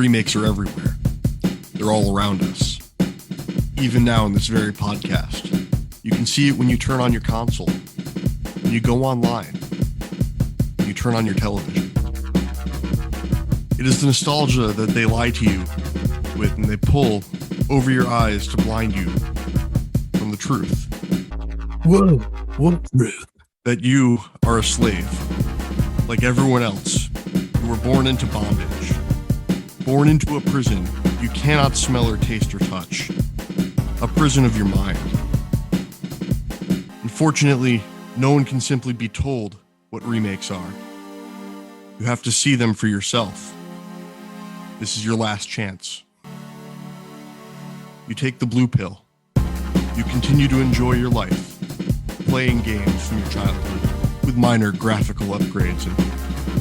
Remakes are everywhere. They're all around us. Even now in this very podcast. You can see it when you turn on your console, when you go online, when you turn on your television. It is the nostalgia that they lie to you with and they pull over your eyes to blind you from the truth. Whoa, what truth? That you are a slave, like everyone else. You were born into bondage, born into a prison you cannot smell or taste or touch, a prison of your mind. Unfortunately, no one can simply be told what remakes are. You have to see them for yourself. This is your last chance. You take the blue pill. You continue to enjoy your life, playing games from your childhood with minor graphical upgrades and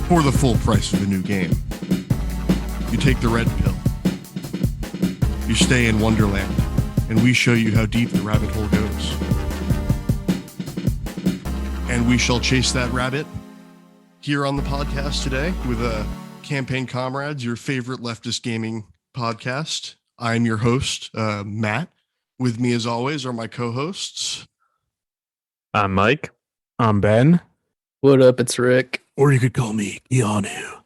for the full price of a new game. You take the red pill. You stay in Wonderland, and we show you how deep the rabbit hole goes. And we shall chase that rabbit here on the podcast today with Campaign Comrades, your favorite leftist gaming podcast. I am your host, Matt. With me, as always, are my co-hosts. I'm Mike. I'm Ben. What up? It's Rick. Or you could call me Keanu.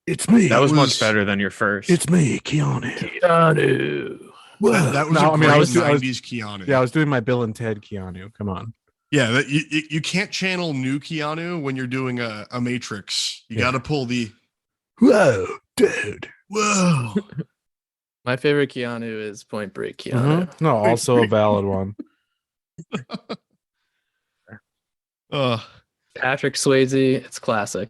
It's me. That was much better than your first. It's me, Keanu. Well, that was I was 90s Keanu. Yeah, I was doing my Bill and Ted Keanu. Come on. Yeah, you can't channel new Keanu when you're doing a Matrix. You got to pull the, whoa, dude. Whoa. My favorite Keanu is Point Break Keanu. Mm-hmm. No, also a valid one. Patrick Swayze, it's classic.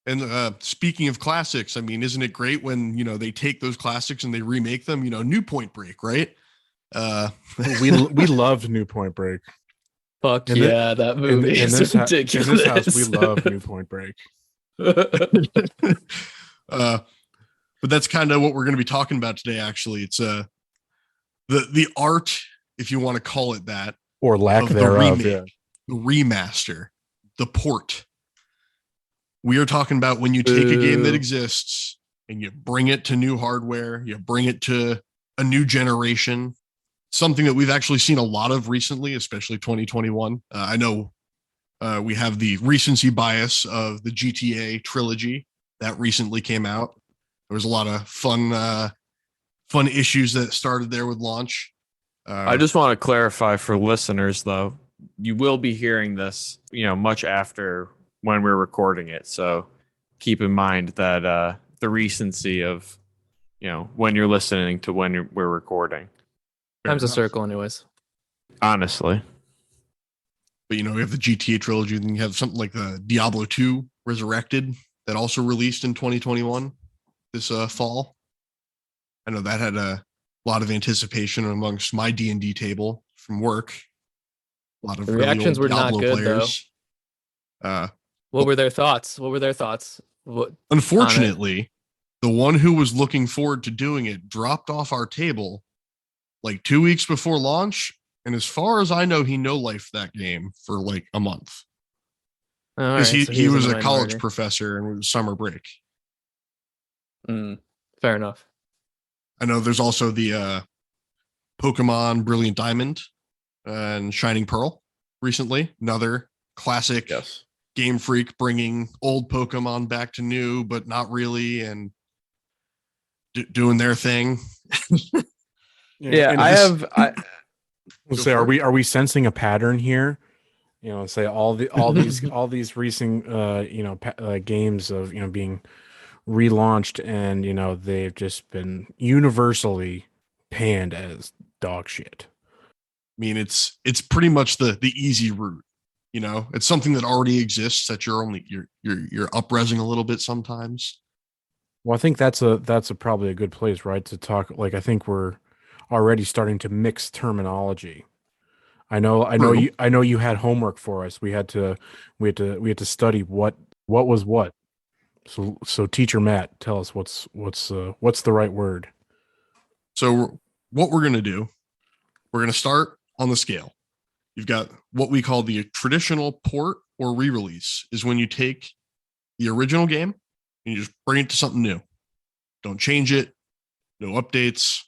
And speaking of classics, I mean, isn't it great when, they take those classics and they remake them, new Point Break, right? We loved New Point Break. Fuck yeah, that movie is ridiculous. In this house, we love New Point Break. But that's kind of what we're going to be talking about today, actually. It's the art, if you want to call it that. Or lack thereof. The remaster, the port. We are talking about when you take a game that exists and you bring it to new hardware, you bring it to a new generation, something that we've actually seen a lot of recently, especially 2021. I know we have the recency bias of the GTA trilogy that recently came out. There was a lot of fun issues that started there with launch. I just want to clarify for listeners, though, you will be hearing this, much after when we're recording it. So keep in mind that the recency of, when you're listening to when we're recording. Time's a circle, anyways. Honestly. But, we have the GTA trilogy, then you have something like the Diablo 2 Resurrected that also released in 2021 this fall. I know that had a lot of anticipation amongst my D&D table from work. A lot of the reactions were Diablo not good, players. What were their thoughts? Unfortunately, the one who was looking forward to doing it dropped off our table like 2 weeks before launch. And as far as I know, he no-lifed that game for like a month. Because he was a college professor and it was summer break. Fair enough. I know there's also the Pokemon Brilliant Diamond and Shining Pearl recently. Another classic Game Freak bringing old Pokemon back to new, but not really, and doing their thing. Are we sensing a pattern here? Say all these recent games of being relaunched and they've just been universally panned as dog shit. I mean, it's pretty much the easy route. It's something that already exists that you're up-resing a little bit sometimes. Well, I think that's probably a good place, right, to talk. Like, I think we're already starting to mix terminology. I know you had homework for us. We had to study what was what. So teacher Matt, tell us what's the right word. So what we're going to do, we're going to start on the scale. You've got what we call the traditional port or re-release, is when you take the original game and you just bring it to something new. Don't change it. No updates.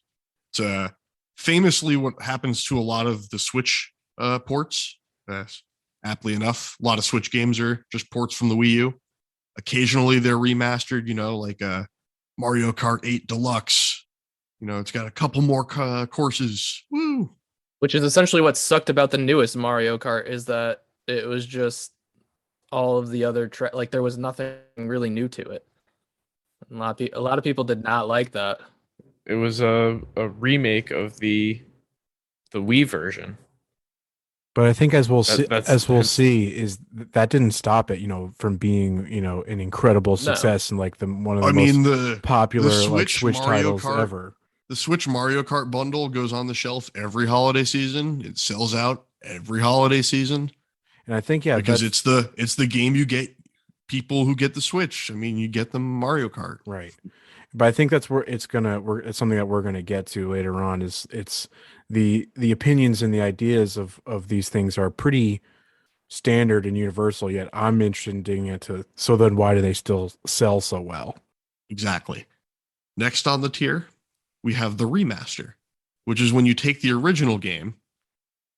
It's famously what happens to a lot of the Switch ports. Aptly enough, a lot of Switch games are just ports from the Wii U. Occasionally they're remastered, like Mario Kart 8 Deluxe. It's got a couple more courses. Woo! Which is essentially what sucked about the newest Mario Kart, is that it was just all of the other like there was nothing really new to it. A lot of people did not like that. It was a remake of the Wii version. But I think as we'll That's see, is that didn't stop it, from being, an incredible success and like one of the most popular Switch titles ever. The Switch Mario Kart bundle goes on the shelf every holiday season. It sells out every holiday season. And I think because it's the game you get people who get the Switch. I mean, you get them Mario Kart. Right. But I think that's where it's something that we're gonna get to later on. It's the opinions and the ideas of these things are pretty standard and universal. Yet I'm interested in digging into. So then, why do they still sell so well? Exactly. Next on the tier, we have the remaster, which is when you take the original game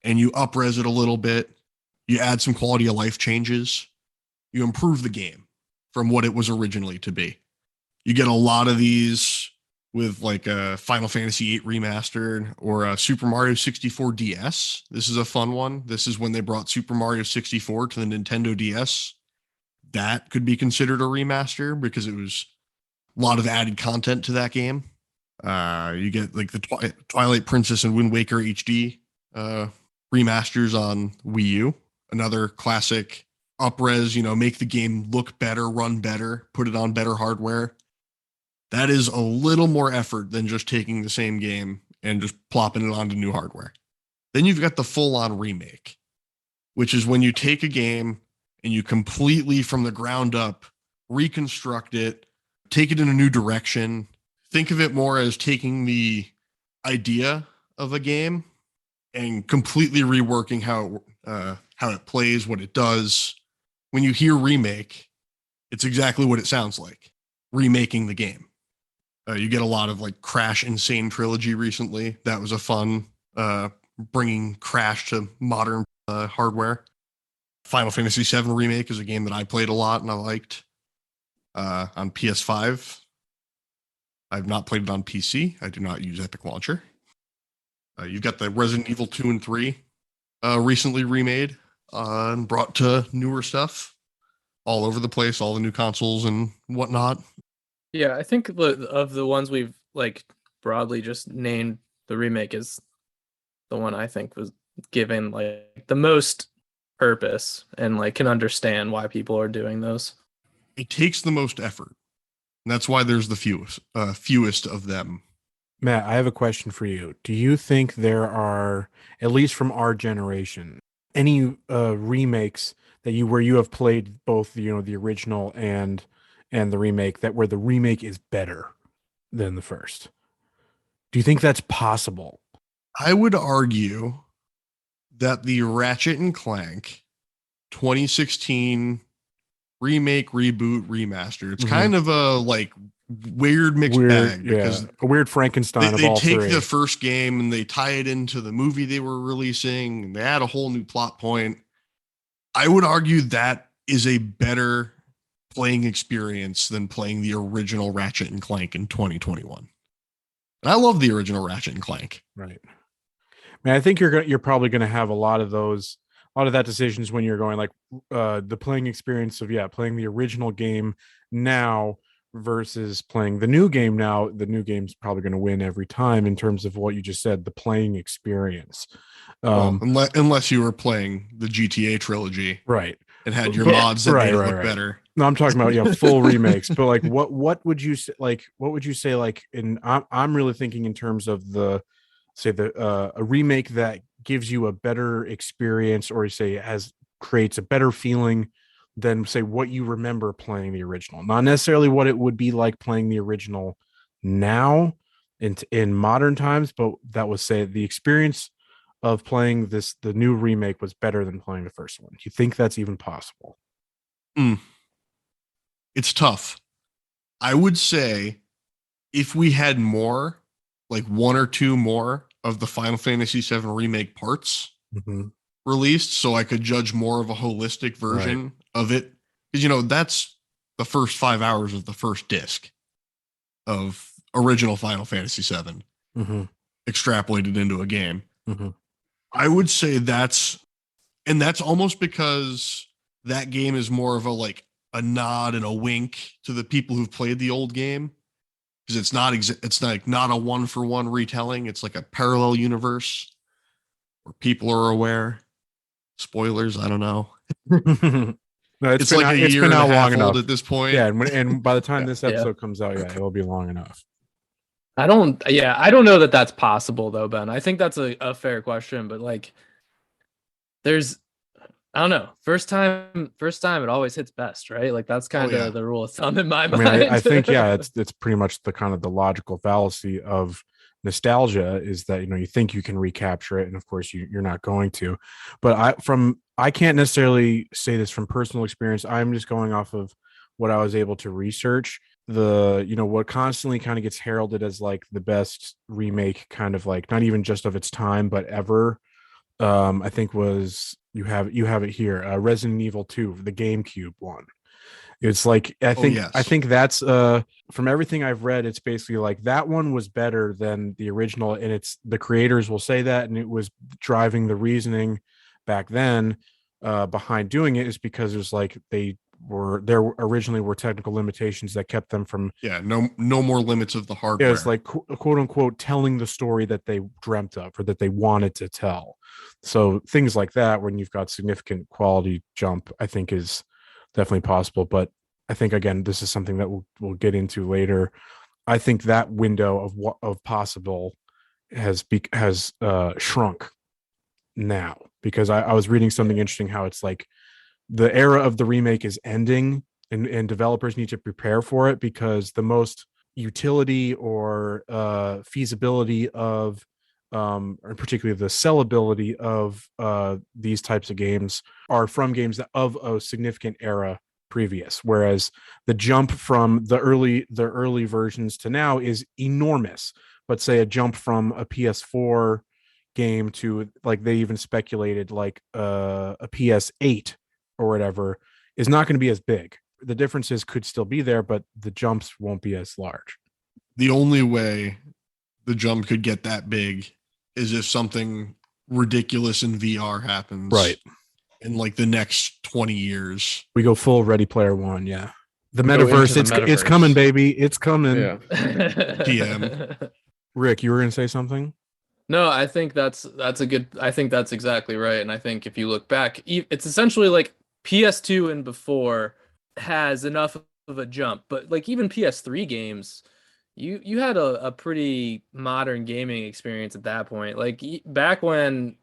and you up-res it a little bit, you add some quality of life changes, you improve the game from what it was originally to be. You get a lot of these with like a Final Fantasy VIII remastered or a Super Mario 64 DS. This is a fun one. This is when they brought Super Mario 64 to the Nintendo DS. That could be considered a remaster because it was a lot of added content to that game. You get like the Twilight Princess and Wind Waker HD remasters on Wii U. Another classic up-res, make the game look better, run better, put it on better hardware. That is a little more effort than just taking the same game and just plopping it onto new hardware. Then you've got the full-on remake, which is when you take a game and you completely from the ground up reconstruct it, take it in a new direction. Think of it more as taking the idea of a game and completely reworking how it plays, what it does. When you hear remake, it's exactly what it sounds like, remaking the game. You get a lot of like Crash Insane Trilogy recently. That was a fun bringing Crash to modern hardware. Final Fantasy VII Remake is a game that I played a lot and I liked on PS5. I've not played it on PC. I do not use Epic Launcher. You've got the Resident Evil 2 and 3 recently remade and brought to newer stuff all over the place, all the new consoles and whatnot. Yeah, I think of the ones we've like broadly just named, the remake is the one I think was given like the most purpose and like can understand why people are doing those. It takes the most effort. And that's why there's the fewest of them. Matt, I have a question for you. Do you think there are, at least from our generation, any remakes where you have played both the original and the remake, that where the remake is better than the first? Do you think that's possible? I would argue that the Ratchet and Clank 2016 remake, reboot, remaster, it's kind of a like weird mixed bag because a weird Frankenstein they of all take three. The first game and they tie it into the movie they were releasing and they add a whole new plot point. I would argue that is a better playing experience than playing the original Ratchet and Clank in 2021. And I love the original Ratchet and Clank. Right. Man, I think you're probably going to have a lot of that decisions when you're going like the playing experience of playing the original game now versus playing the new game now. The new game's probably going to win every time in terms of what you just said, the playing experience. Unless you were playing the GTA trilogy, right, and had your mods that made it look better. No, I'm talking about full remakes. But like, what would you say? Like, what would you say? Like, I'm really thinking in terms of a remake that gives you a better experience, or you say creates a better feeling than say what you remember playing the original. Not necessarily what it would be like playing the original now in modern times, but that was say the experience of playing the new remake was better than playing the first one. Do you think that's even possible? It's tough. I would say if we had more, like one or two more of the Final Fantasy VII Remake parts released, so I could judge more of a holistic version of it. Because, that's the first 5 hours of the first disc of original Final Fantasy VII extrapolated into a game. I would say that's almost because that game is more of a nod and a wink to the people who've played the old game, because it's not a one-for-one retelling. It's like a parallel universe where people are aware. Spoilers, I don't know. No, it's like a year and a half old at this point. Yeah, and by the time this episode comes out, it will be long enough. I don't know that that's possible though, Ben. I think that's a fair question, but I don't know. First time it always hits best, right? Like that's kind of the rule of thumb in my mind. I think it's pretty much the kind of the logical fallacy of nostalgia is that you think you can recapture it, and of course you're not going to. But I can't necessarily say this from personal experience. I'm just going off of what I was able to research. What constantly kind of gets heralded as like the best remake, kind of like not even just of its time but ever. I think was you have it here, Resident Evil 2, the GameCube one. It's like I think that's from everything I've read, it's basically like that one was better than the original, and it's the creators will say that, and it was driving the reasoning back then behind doing it is because there's like there originally were technical limitations that kept them from no more limits of the hardware. It's like quote unquote telling the story that they dreamt of or that they wanted to tell. So things like that, when you've got significant quality jump, I think is definitely possible. But I think again, this is something that we'll get into later. I think that window of possible has shrunk now, because I was reading something interesting, how it's like the era of the remake is ending, and developers need to prepare for it, because the most utility or feasibility of or particularly the sellability of these types of games are from games that of a significant era previous, whereas the jump from the early versions to now is enormous. But say a jump from a PS4 game to, like, they even speculated like a PS8 or whatever, is not going to be as big. The differences could still be there, but the jumps won't be as large. The only way the jump could get that big is if something ridiculous in VR happens. Right. In like the next 20 years. We go full Ready Player One, yeah. The metaverse, it's coming, baby. It's coming. Yeah. TM. Rick, you were going to say something? No, I think that's exactly right. And I think if you look back, it's essentially like PS2 and before has enough of a jump, but like even PS3 games, you had a pretty modern gaming experience at that point. Like back when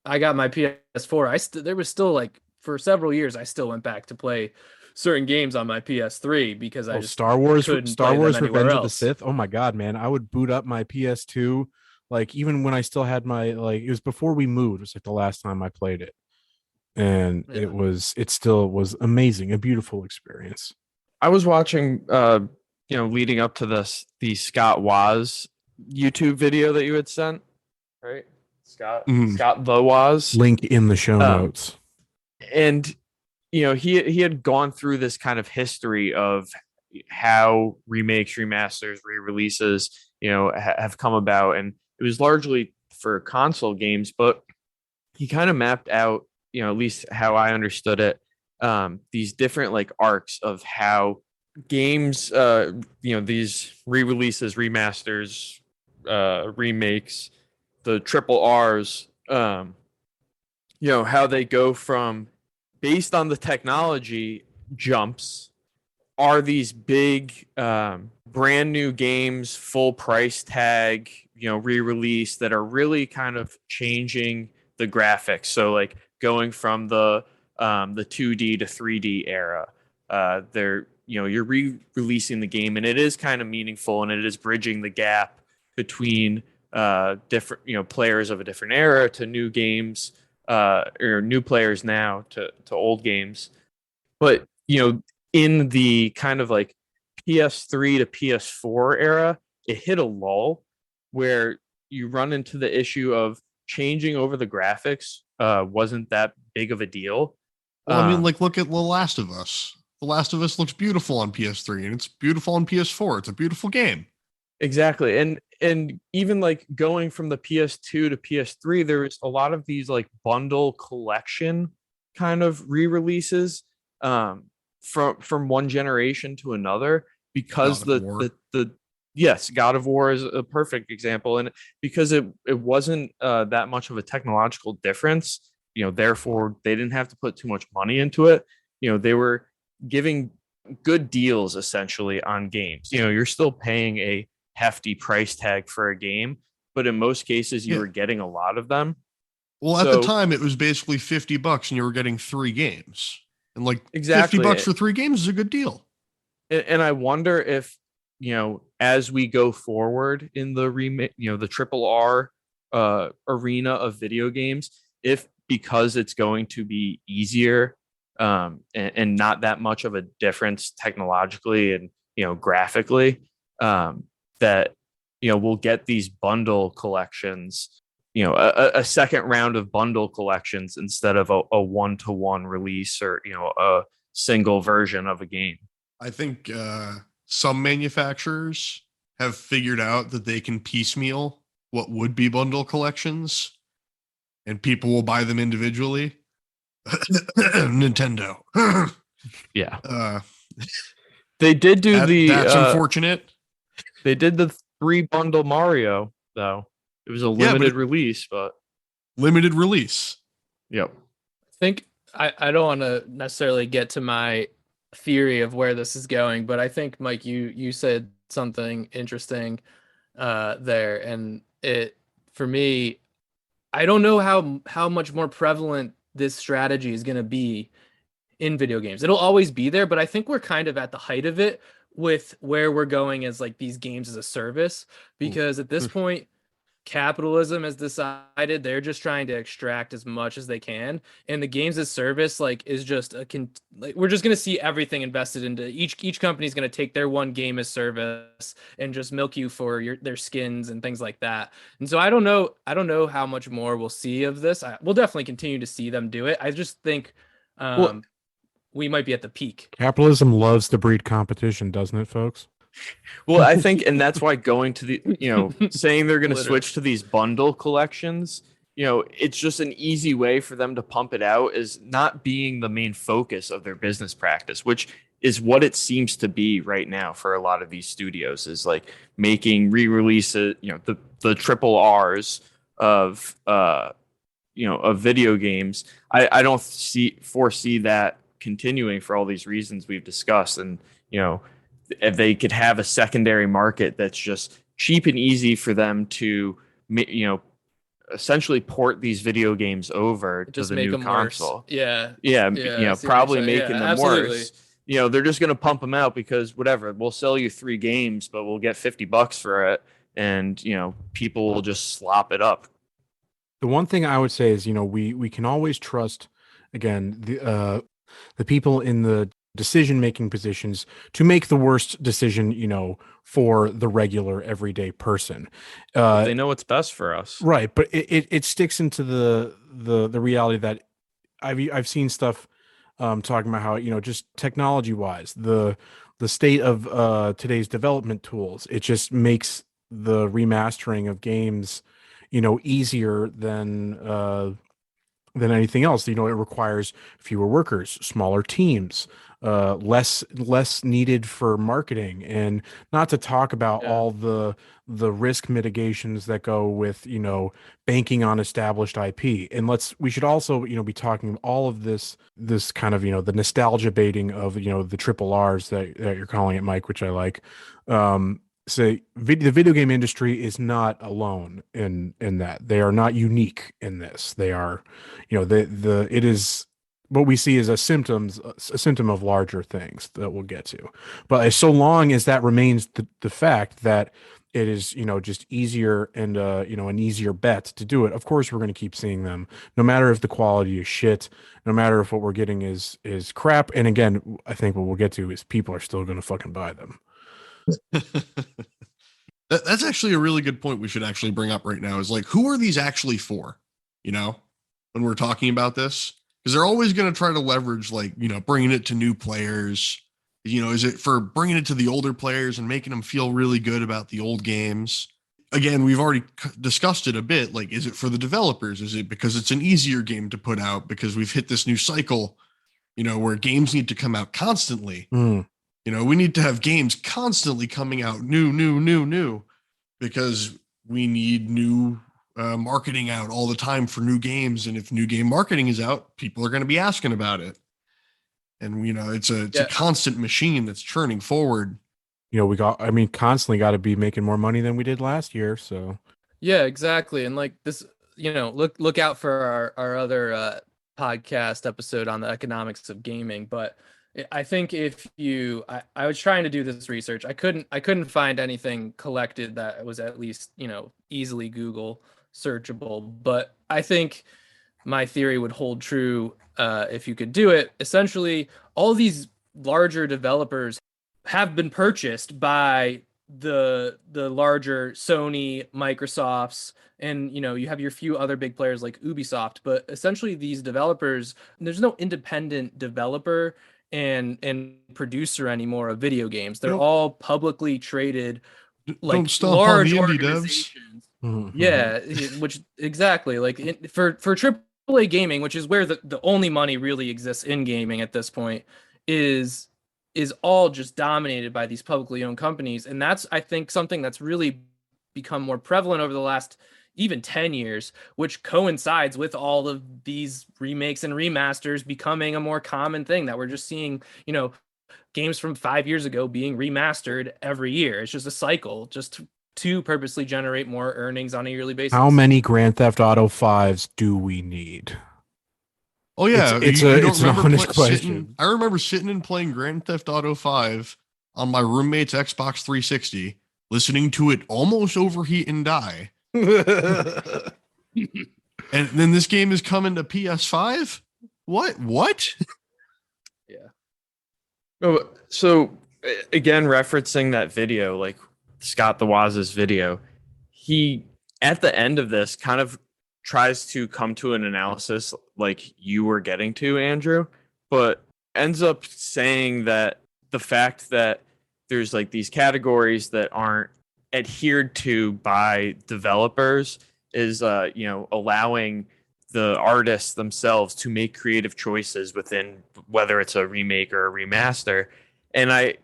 I got my PS4, there was still like for several years I still went back to play certain games on my PS3 because I just Star Wars Revenge of the else. Sith. Oh my god, man. I would boot up my PS2 like even when I still had my, like, it was before we moved. It was like the last time I played it. And it still was amazing, a beautiful experience. I was watching leading up to this, the Scott Waz YouTube video that you had sent, right? Scott the Waz. Link in the show notes. And he had gone through this kind of history of how remakes, remasters, re-releases, have come about, and it was largely for console games, but he kind of mapped out, at least how I understood it, these different like arcs of how games, these re-releases, remasters, remakes, the triple R's, how they go from, based on the technology jumps, are these big brand new games, full price tag, re-release, that are really kind of changing the graphics. So like going from the 2D to 3D era, you're re-releasing the game, and it is kind of meaningful, and it is bridging the gap between different players of a different era to new games, or new players now to old games. But in the kind of like PS3 to PS4 era, it hit a lull where you run into the issue of changing over the graphics wasn't that big of a deal. Well, I mean, like, look at The Last of Us. The Last of Us looks beautiful on PS3 and it's beautiful on PS4. It's a beautiful game. Exactly. And even like going from the PS2 to PS3, there's a lot of these like bundle collection kind of re-releases from one generation to another because the yes, God of War is a perfect example. And because it wasn't that much of a technological difference, therefore they didn't have to put too much money into it. They were giving good deals essentially on games. You're still paying a hefty price tag for a game, but in most cases you were getting a lot of them. Well, at the time it was basically $50 and you were getting 3 games. And like exactly. $50 for 3 games is a good deal. And I wonder if, as we go forward in the remake, the triple R arena of video games, if because it's going to be easier and not that much of a difference technologically and graphically, that we'll get these bundle collections, a second round of bundle collections instead of a 1-to-1 release or a single version of a game. I think some manufacturers have figured out that they can piecemeal what would be bundle collections and people will buy them individually. Nintendo. Yeah. They did do that's unfortunate. They did the 3 bundle Mario though. It was a limited release, but limited release. Yep. I think I don't want to necessarily get to my theory of where this is going, but I think Mike, you said something interesting there, and it for me, I don't know how much more prevalent this strategy is going to be in video games. It'll always be there, but I think we're kind of at the height of it with where we're going as like these games as a service, because at this point capitalism has decided they're just trying to extract as much as they can, and the games as service like is just we're just going to see everything invested into each company's going to take their one game as service and just milk you for their skins and things like that. And so I don't know how much more we'll see of this. We'll definitely continue to see them do it. I just think we might be at the peak. Capitalism loves to breed competition, doesn't it, folks? Well, I think, and that's why going to the, saying they're going to switch to these bundle collections, it's just an easy way for them to pump it out as not being the main focus of their business practice, which is what it seems to be right now for a lot of these studios, is like making re-releases, the triple R's of, of video games. I don't foresee that continuing for all these reasons we've discussed. And, if they could have a secondary market that's just cheap and easy for them to, essentially port these video games over just to the new console. Worse. Probably making them absolutely worse. They're just going to pump them out because whatever, we'll sell you 3 games, but we'll get $50 for it. And, people will just slop it up. The one thing I would say is, we can always trust, again, the people in the decision-making positions to make the worst decision, for the regular everyday person. They know what's best for us. Right. But it sticks into the reality that I've seen stuff talking about how, just technology wise, the state of today's development tools, it just makes the remastering of games, easier than anything else. It requires fewer workers, smaller teams, less needed for marketing, and not to talk about all the risk mitigations that go with, banking on established IP. And we should also, be talking all of this kind of, the nostalgia baiting of, the triple R's that you're calling it, Mike, which I like. The video game industry is not alone in that. They are not unique in this. They are, it is what we see is a symptom of larger things that we'll get to. But so long as that remains the fact that it is, just easier and, an easier bet to do it, of course, we're going to keep seeing them, no matter if the quality is shit, no matter if what we're getting is crap. And again, I think what we'll get to is people are still going to fucking buy them. That's actually a really good point we should actually bring up right now is like, who are these actually for? You know, when we're talking about this, because they're always going to try to leverage, like, you know, bringing it to new players. You know, is it for bringing it to the older players and making them feel really good about the old games? Again, we've already discussed it a bit. Like, is it for the developers? Is it because it's an easier game to put out because we've hit this new cycle, you know, where games need to come out constantly? You know, we need to have games constantly coming out new, because we need new marketing out all the time for new games. And if new game marketing is out, people are going to be asking about it. And, you know, it's a constant machine that's churning forward. You know, constantly got to be making more money than we did last year. So, yeah, exactly. And like this, you know, look out for our other podcast episode on the economics of gaming. But I think I was trying to do this research. I couldn't find anything collected that was at least, you know, easily Google searchable. But I think my theory would hold true if you could do it. Essentially, all these larger developers have been purchased by the larger Sony, Microsofts, and you know, you have your few other big players like Ubisoft. But essentially, these developers, there's no independent developer and producer anymore of video games. They're all publicly traded, like Don't stomp on large the indie organizations. devs. Yeah, which exactly like for AAA gaming, which is where the only money really exists in gaming at this point, is all just dominated by these publicly owned companies. And that's, I think, something that's really become more prevalent over the last even 10 years, which coincides with all of these remakes and remasters becoming a more common thing that we're just seeing, you know, games from 5 years ago being remastered every year. It's just a cycle, just to purposely generate more earnings on a yearly basis. how many Grand Theft Auto 5s do we need? Oh yeah, it's an honest question. I remember sitting and playing Grand Theft Auto 5 on my roommate's Xbox 360, listening to it almost overheat and die. And then this game is coming to PS5? What? Yeah. Oh, so again, referencing that video, like Scott the Waz's video, he at the end of this kind of tries to come to an analysis like you were getting to, Andrew, but ends up saying that the fact that there's like these categories that aren't adhered to by developers is you know, allowing the artists themselves to make creative choices within whether it's a remake or a remaster. And I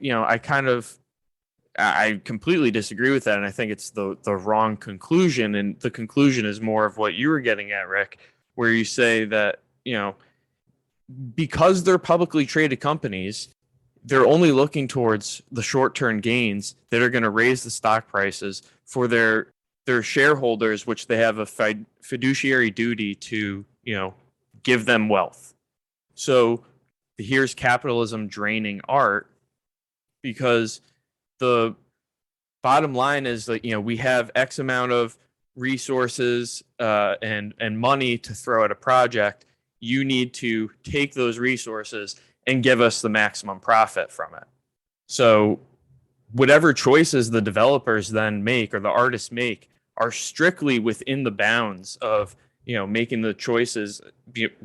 completely disagree with that, and I think it's the wrong conclusion. And the conclusion is more of what you were getting at, Rick, where you say that, you know, because they're publicly traded companies, they're only looking towards the short-term gains that are going to raise the stock prices for their shareholders, which they have a fiduciary duty to, you know, give them wealth. So here's capitalism draining art, because the bottom line is that, you know, we have X amount of resources and money to throw at a project. You need to take those resources and give us the maximum profit from it. So whatever choices the developers then make or the artists make are strictly within the bounds of, you know, making the choices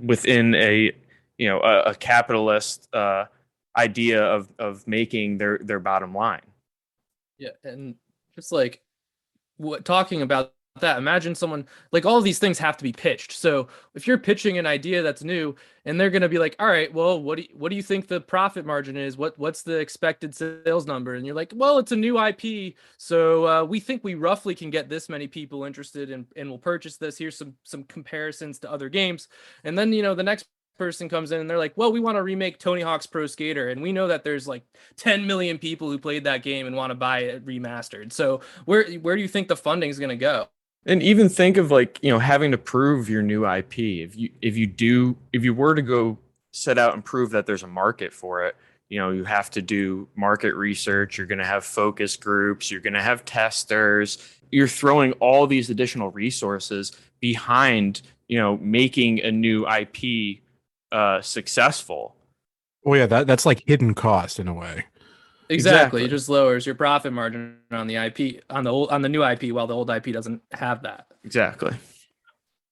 within a, you know, a capitalist idea of making their bottom line. Yeah, and just like talking about that, imagine someone, like, all of these things have to be pitched. So if you're pitching an idea that's new and they're going to be like, all right, well, what do you think the profit margin is? What's the expected sales number? And you're like, well, it's a new IP, so we think we roughly can get this many people interested and will purchase this. Here's some comparisons to other games. And then, you know, the next person comes in and they're like, well, we want to remake Tony Hawk's Pro Skater, and we know that there's like 10 million people who played that game and want to buy it remastered. So where do you think the funding is going to go? And even think of, like, you know, having to prove your new IP. If you were to go set out and prove that there's a market for it, you know, you have to do market research. You're going to have focus groups. You're going to have testers. You're throwing all these additional resources behind, you know, making a new IP successful. Oh yeah, that's like hidden cost in a way. Exactly. It just lowers your profit margin on the IP on the new IP, while the old IP doesn't have that. Exactly.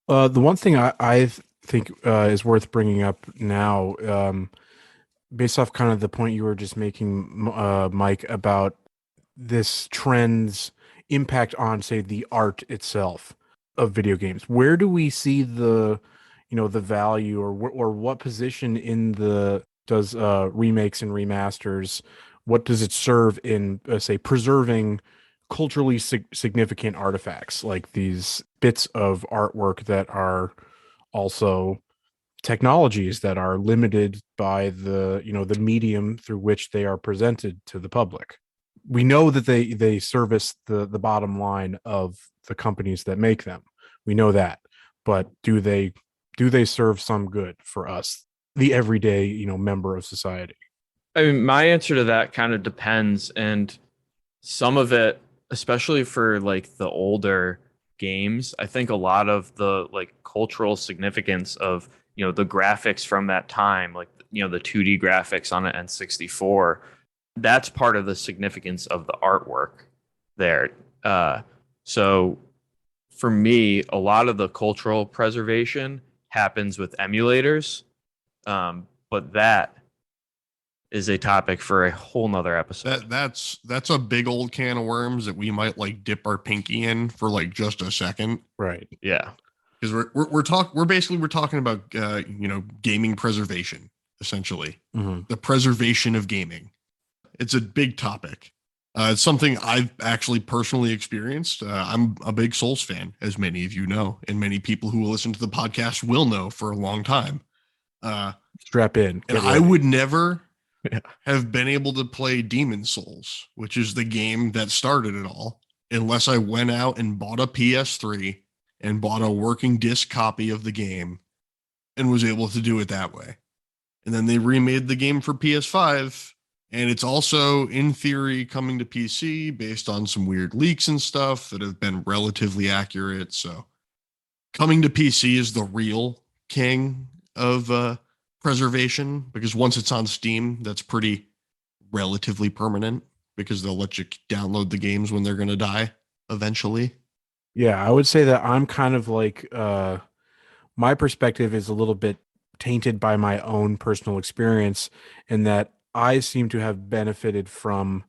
The one thing I think is worth bringing up now, based off kind of the point you were just making, Mike, about this trend's impact on, say, the art itself of video games. Where do we see the value, or what position in does remakes and remasters, what does it serve in, say, preserving culturally significant artifacts like these bits of artwork that are also technologies that are limited by the medium through which they are presented to the public? We know that they service the bottom line of the companies that make them. We know that, but do they serve some good for us, the everyday member of society? I mean, my answer to that kind of depends, and some of it, especially for like the older games, I think a lot of the like cultural significance of the graphics from that time, like the 2D graphics on an N64, that's part of the significance of the artwork there. So for me, a lot of the cultural preservation happens with emulators, but that is a topic for a whole nother episode. That's a big old can of worms that we might like dip our pinky in for like just a second. Right. Yeah. Because we're talking about gaming preservation, essentially. Mm-hmm. The preservation of gaming. It's a big topic. It's something I've actually personally experienced. I'm a big Souls fan, as many of you know, and many people who will listen to the podcast will know for a long time. Strap in. And I would never have been able to play Demon Souls, which is the game that started it all, unless I went out and bought a PS3 and bought a working disc copy of the game and was able to do it that way. And then they remade the game for PS5, and it's also, in theory, coming to PC based on some weird leaks and stuff that have been relatively accurate. So coming to PC is the real king of preservation, because once it's on Steam, that's pretty relatively permanent, because they'll let you download the games when they're going to die eventually. Yeah, I would say that I'm kind of like, my perspective is a little bit tainted by my own personal experience, in that I seem to have benefited from,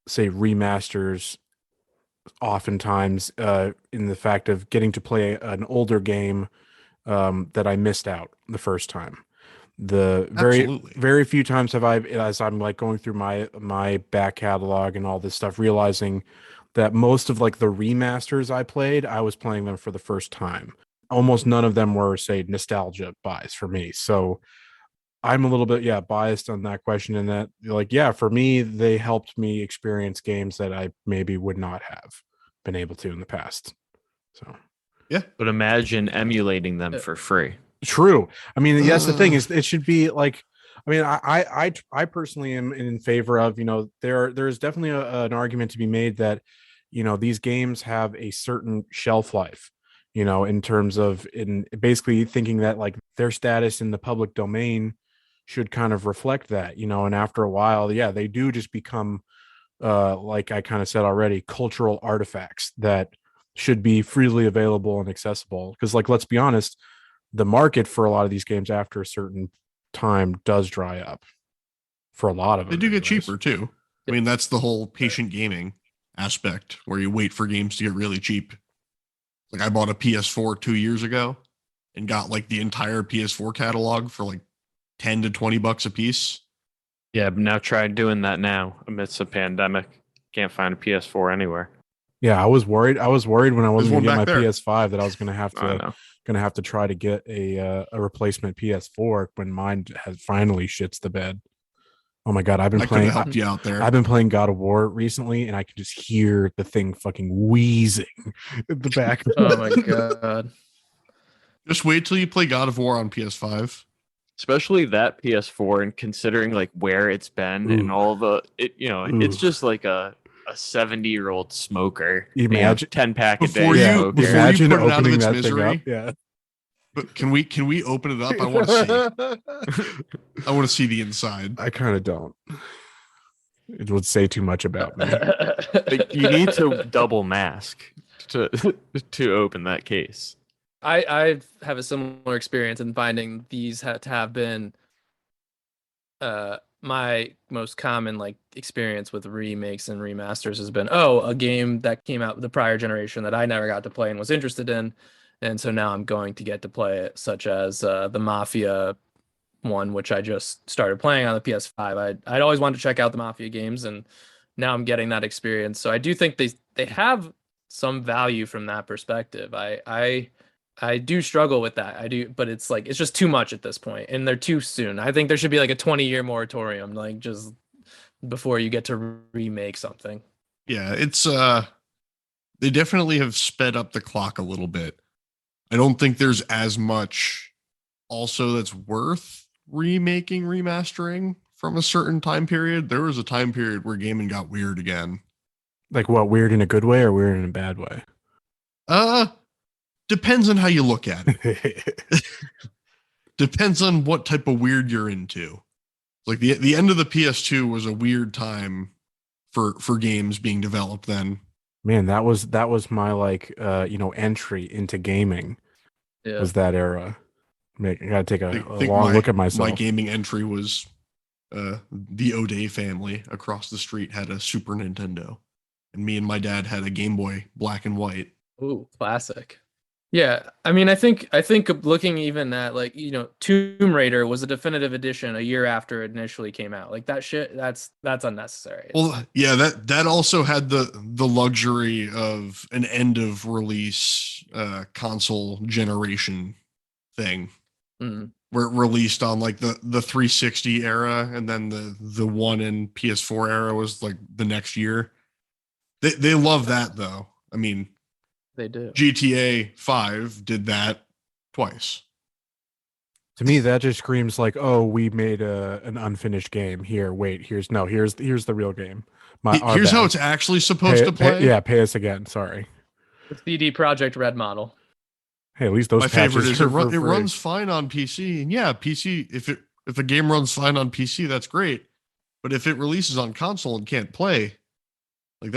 say, remasters oftentimes, in the fact of getting to play an older game that I missed out the first time. The very few times have I, as I'm like going through my back catalog and all this stuff, realizing that most of like the remasters I played, I was playing them for the first time. Almost none of them were, say, nostalgia buys for me. So I'm a little bit, biased on that question, in that, like, for me, they helped me experience games that I maybe would not have been able to in the past. So, yeah. But imagine emulating them for free. True. I mean, that's the thing, is it should be like, I mean, I personally am in favor of, there's definitely an argument to be made that, these games have a certain shelf life, in terms of, in basically thinking that like their status in the public domain should kind of reflect that, and after a while, they do just become, like I kind of said already, cultural artifacts that should be freely available and accessible. Because, like, let's be honest, the market for a lot of these games after a certain time does dry up for a lot of them. They do get cheaper too. I mean, that's the whole patient gaming aspect, where you wait for games to get really cheap. Like, I bought a PS4 2 years ago and got like the entire PS4 catalog for like 10 to 20 bucks a piece. Yeah, but now try doing that now amidst a pandemic. Can't find a PS4 anywhere. Yeah, I was worried when I wasn't going to get my there. PS5 that I was going to have to try to get a replacement PS4 when mine has finally shits the bed. Oh my god, I've been playing. Helped you out there. I've been playing God of War recently, and I can just hear the thing fucking wheezing in the back. Oh my god! Just wait till you play God of War on PS5. Especially that PS4, and considering like where it's been and all the it's just like a 70-year-old smoker. Imagine 10-pack a before day. you Imagine put it out of opening its that misery. thing up. Yeah. But can we open it up? I want to see. I want to see the inside. I kind of don't. It would say too much about me. Like, you need to double mask to to open that case. I have a similar experience in finding these to have been my most common like experience with remakes and remasters has been, oh, a game that came out the prior generation that I never got to play and was interested in, and so now I'm going to get to play it, such as the Mafia one, which I just started playing on the PS5. I'd always wanted to check out the Mafia games, and now I'm getting that experience. So I do think they have some value from that perspective. I do struggle with that. I do, but it's like it's just too much at this point, and they're too soon. I think there should be like a 20-year moratorium, like just before you get to remake something. Yeah, it's they definitely have sped up the clock a little bit. I don't think there's as much also that's worth remaking, remastering from a certain time period. There was a time period where gaming got weird again. Like what, weird in a good way or weird in a bad way? Depends on how you look at it. Depends on what type of weird you're into. Like the end of the PS2 was a weird time for games being developed then. Man, that was my like entry into gaming. Yeah. Was that era. I gotta take a think long look at myself. My gaming entry was the O'Day family across the street had a Super Nintendo, and me and my dad had a Game Boy Black and White. Ooh, classic. Yeah, I mean, I think looking even at like Tomb Raider was a definitive edition a year after it initially came out. Like that shit, that's unnecessary. Well, yeah, that also had the luxury of an end of release console generation thing, where it released on like the 360 era, and then the one in PS4 era was like the next year. They love that though. I mean, they do. GTA 5 did that twice. To me, that just screams like, oh, we made an unfinished game. Here, wait, here's the real game. Here's how it's actually supposed to play. Pay us again. Sorry. The CD Projekt Red model. Hey, at least those. My favorite is it runs fine on PC, and yeah, PC. If a game runs fine on PC, that's great. But if it releases on console and can't play, like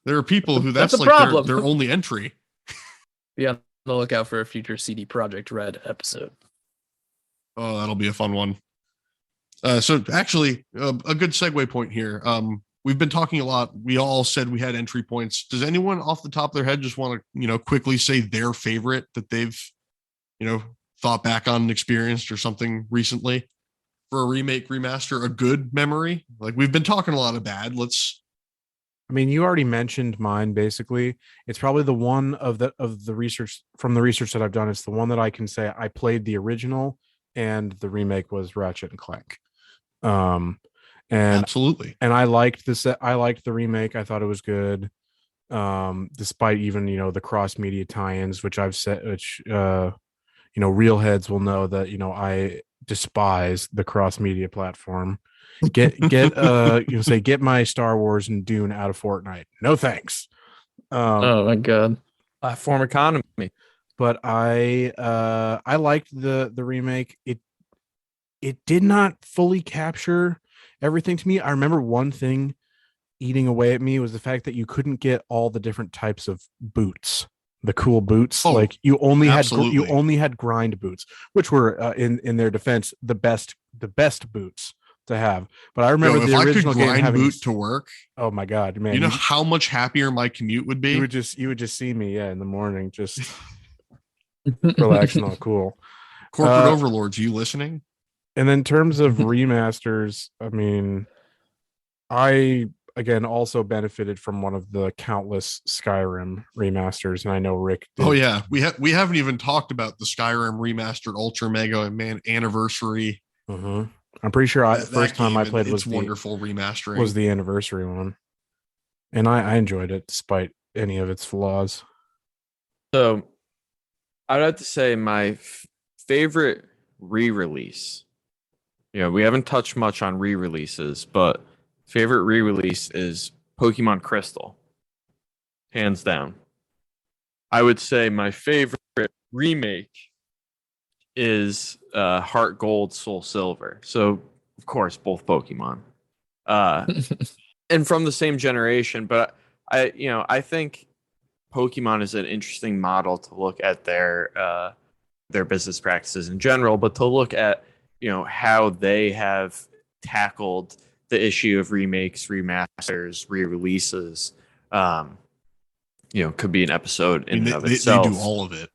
there are people who that's a like problem. their only entry. Be on the lookout for a future CD Projekt Red episode. Oh, that'll be a fun one. So actually, a good segue point here. We've been talking a lot. We all said we had entry points. Does anyone off the top of their head just want to, quickly say their favorite that they've, thought back on and experienced or something recently for a remake, remaster, a good memory? Like we've been talking a lot of bad. I mean, you already mentioned mine. Basically, it's probably the one of the research that I've done. It's the one that I can say I played the original and the remake was Ratchet and Clank. And absolutely, and I liked this. I liked the remake. I thought it was good, despite even the cross media tie-ins, which I've said, which real heads will know that I despise the cross media platform. Get my Star Wars and Dune out of Fortnite. No thanks. Oh my god, platform economy. But I liked the remake. It did not fully capture everything to me. I remember one thing eating away at me was the fact that you couldn't get all the different types of boots, the cool boots. Like you only had grind boots, which were in their defense the best boots to have. But I remember the original game having boot to work. Oh my god, man! You know how much happier my commute would be. You would just see me, in the morning, just relaxing, all cool. Corporate overlords, you listening? And in terms of remasters, I mean, I again also benefited from one of the countless Skyrim remasters, and I know Rick did. Oh yeah, we haven't even talked about the Skyrim remastered Ultra Mega Man Anniversary. I'm pretty sure the first time I played was wonderful remastering. Was the anniversary one, and I enjoyed it despite any of its flaws. So, I'd have to say my favorite re-release. We haven't touched much on re-releases, but favorite re-release is Pokemon Crystal. Hands down. I would say my favorite remake is Heart Gold, Soul Silver. So, of course, both Pokemon. and from the same generation. But I think Pokemon is an interesting model to look at their business practices in general, but to look at how they have tackled the issue of remakes, remasters, re-releases. Could be an episode in and of itself. They do all of it.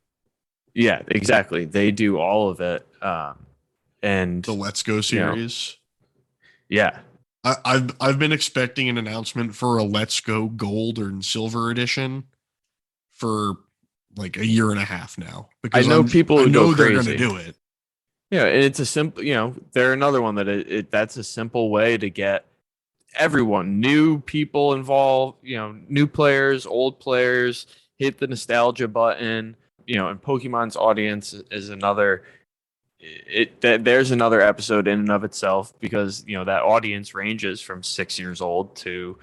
Yeah, exactly. They do all of it. And the Let's Go series. Yeah. I've been expecting an announcement for a Let's Go Gold or Silver edition for like a year and a half now. Because I know people I know go they're crazy. going to do it. Yeah, and it's a simple, they're another one that's a simple way to get everyone, new people involved, new players, old players, hit the nostalgia button, and Pokemon's audience is another. There's another episode in and of itself because that audience ranges from 6 years old to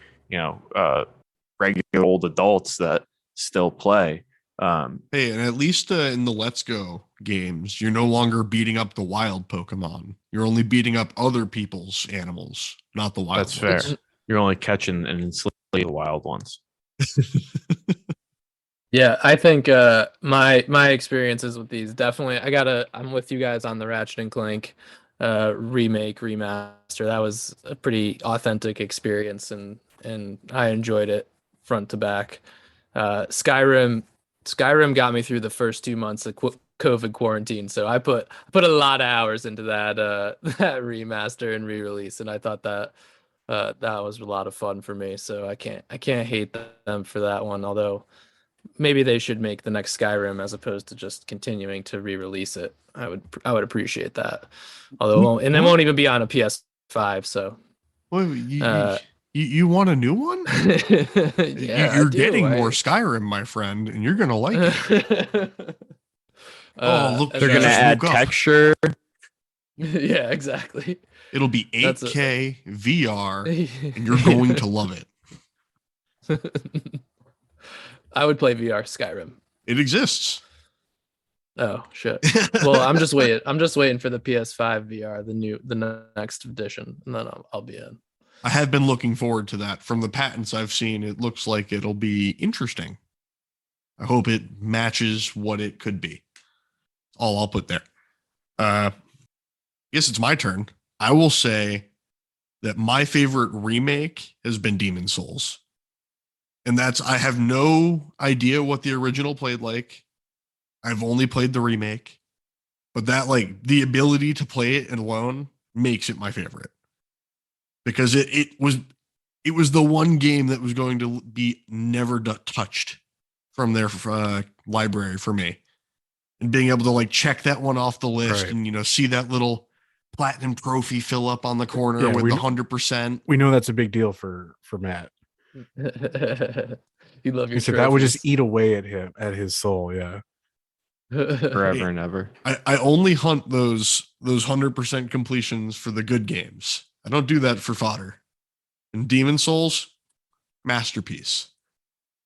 regular old adults that still play. Hey, and at least in the Let's Go games, you're no longer beating up the wild Pokemon. You're only beating up other people's animals, not the wild That's ones. fair. You're only catching and enslaving the wild ones. Yeah, I think my experiences with these definitely. I'm with you guys on the Ratchet and Clank remake remaster. That was a pretty authentic experience, and I enjoyed it front to back. Skyrim got me through the first 2 months of COVID quarantine, so I put a lot of hours into that that remaster and re-release, and I thought that that was a lot of fun for me. So I can't hate them for that one, although. Maybe they should make the next Skyrim as opposed to just continuing to re-release it. I would appreciate that. Although it won't even be on a PS5. So, well, you want a new one? Yeah, you're getting more Skyrim, my friend, and you're gonna like it. Look, they're gonna add texture. Yeah, exactly. It'll be 8K VR, and you're going to love it. I would play VR Skyrim. It exists. Oh shit! Well, I'm just waiting for the PS5 VR, the next edition, and then I'll be in. I have been looking forward to that. From the patents I've seen, it looks like it'll be interesting. I hope it matches what it could be. All I'll put there. I guess it's my turn. I will say that my favorite remake has been Demon's Souls. And I have no idea what the original played like. I've only played the remake. But that, like, the ability to play it alone makes it my favorite. Because it was the one game that was going to be never touched from their library for me. And being able to, like, check that one off the list right. And, see that little platinum trophy fill up on the corner with the 100%. We know that's a big deal for Matt. You love your he said that would just eat away at him, at his soul. Yeah. Forever and ever. I only hunt those 100% completions for the good games. I don't do that for fodder. And Demon's Souls, masterpiece.